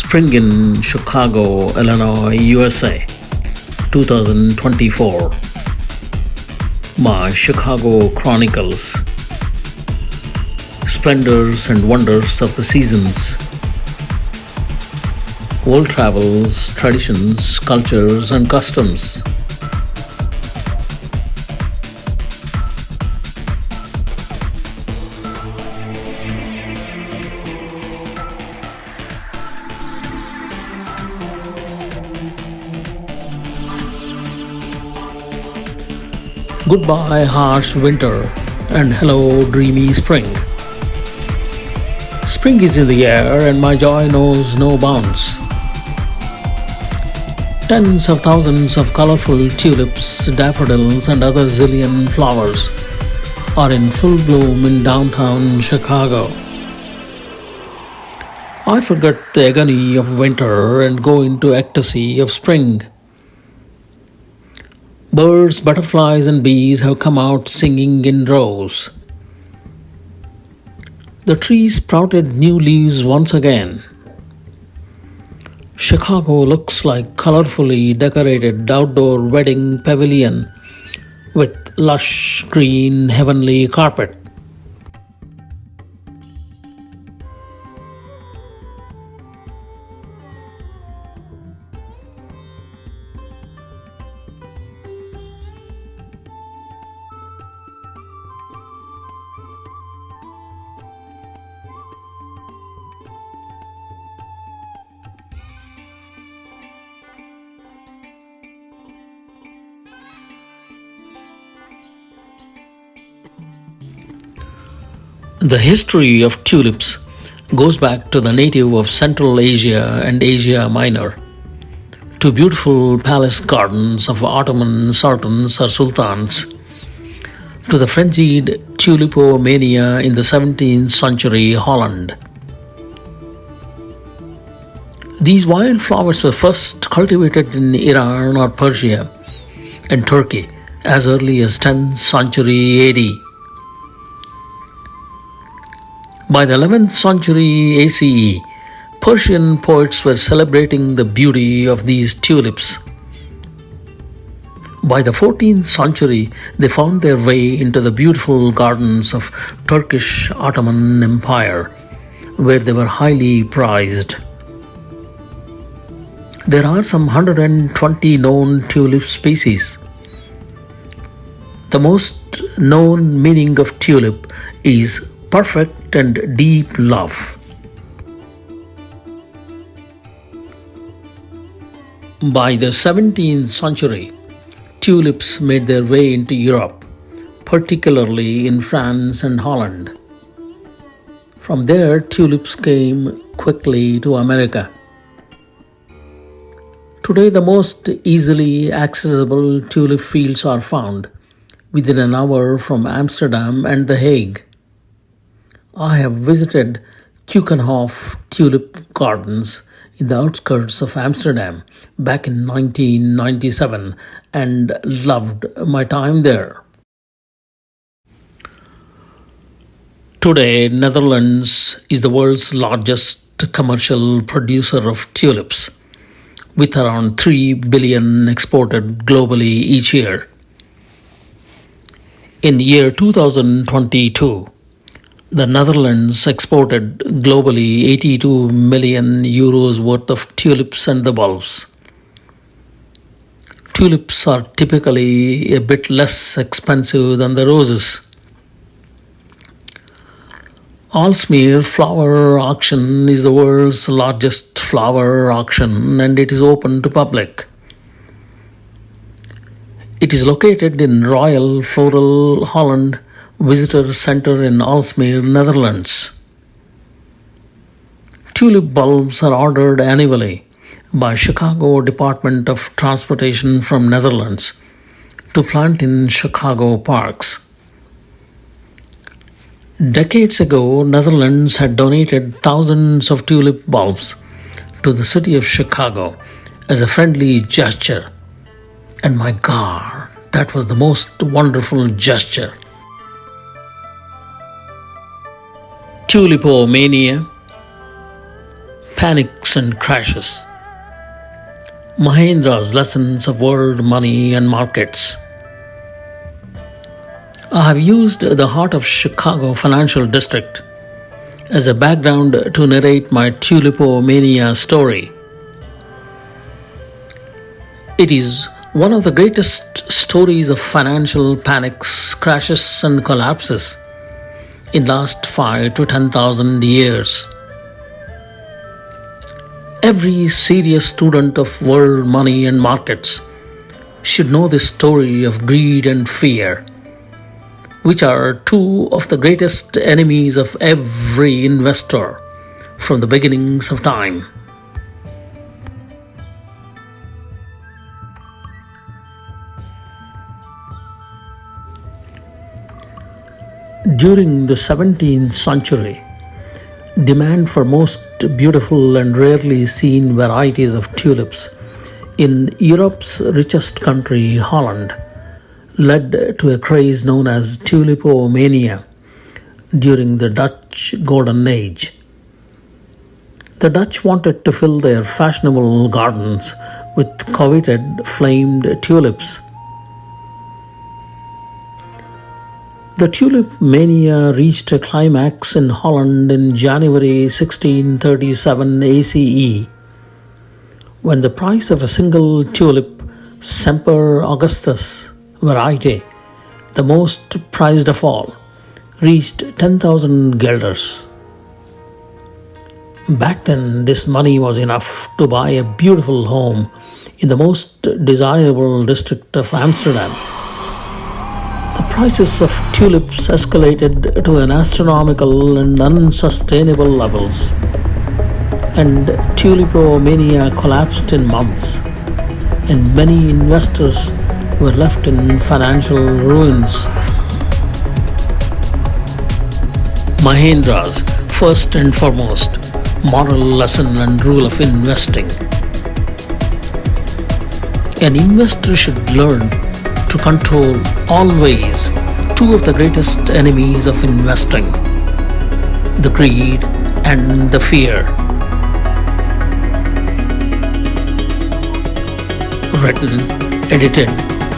Spring in Chicago, Illinois, USA, 2024. My Chicago Chronicles. Splendors and wonders of the seasons. World travels, traditions, cultures, and customs. Goodbye, harsh winter, and hello, dreamy spring. Spring is in the air, and my joy knows no bounds. Tens of thousands of colorful tulips, daffodils, and other zillion flowers are in full bloom in downtown Chicago. I forget the agony of winter and go into ectacy of spring. Birds, butterflies, and bees have come out singing in droves. The trees sprouted new leaves once again. Chicago looks like colorfully decorated outdoor wedding pavilion with lush green heavenly carpet. The history of tulips goes back to the native of Central Asia and Asia Minor, to beautiful palace gardens of Ottoman sultans or sultans, to the frenzied Tulipomania in the 17th century Holland. These wild flowers were first cultivated in Iran or Persia and Turkey as early as 10th century AD. By the 11th century ACE, Persian poets were celebrating the beauty of these tulips. By the 14th century, they found their way into the beautiful gardens of Turkish Ottoman Empire, where they were highly prized. There are some 120 known tulip species. The most known meaning of tulip is perfect and deep love. By the 17th century, tulips made their way into Europe, particularly in France and Holland. From there, tulips came quickly to America. Today, the most easily accessible tulip fields are found within an hour from Amsterdam and The Hague. I have visited Keukenhof tulip gardens in the outskirts of Amsterdam back in 1997 and loved my time there. Today, Netherlands is the world's largest commercial producer of tulips, with around 3 billion exported globally each year. In year 2022, the Netherlands exported globally 82 million euros worth of tulips and the bulbs. Tulips are typically a bit less expensive than the roses. Aalsmeer Flower Auction is the world's largest flower auction and it is open to public. It is located in Royal Floral Holland Visitor Center in Aalsmeer, Netherlands. Tulip bulbs are ordered annually by Chicago Department of Transportation from Netherlands to plant in Chicago parks. Decades ago, Netherlands had donated thousands of tulip bulbs to the city of Chicago as a friendly gesture. And my God, that was the most wonderful gesture. Tulipomania, panic peaks and crashes. Mahendra's lessons of world money and markets. I have used the heart of Chicago financial district as a background to narrate my Tulipomania story. It is one of the greatest stories of financial panics, crashes and collapses in last 5 to 10,000 years. Every serious student of world money and markets should know this story of greed and fear, which are two of the greatest enemies of every investor from the beginnings of time. During the 17th century, demand for most beautiful and rarely seen varieties of tulips in Europe's richest country, Holland, led to a craze known as Tulipomania during the Dutch Golden Age. The Dutch wanted to fill their fashionable gardens with coveted flamed tulips. The tulip mania reached a climax in Holland in January 1637 ACE, when the price of a single tulip, Semper Augustus variety, the most prized of all, reached 10,000 guilders. Back then, this money was enough to buy a beautiful home in the most desirable district of Amsterdam. The prices of tulips escalated to an astronomical and unsustainable levels, and Tulipomania collapsed in months, and many investors were left in financial ruins. Mahendra's first and foremost moral lesson and rule of investing. An investor should learn to control always two of the greatest enemies of investing, the greed and the fear. Written, edited,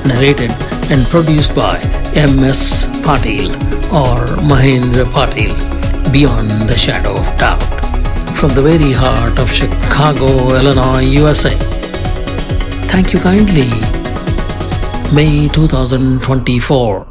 narrated and produced by M.S. Patil or Mahendra Patil, Beyond the Shadow of Doubt, from the very heart of Chicago, Illinois, USA. Thank you kindly. May 2024.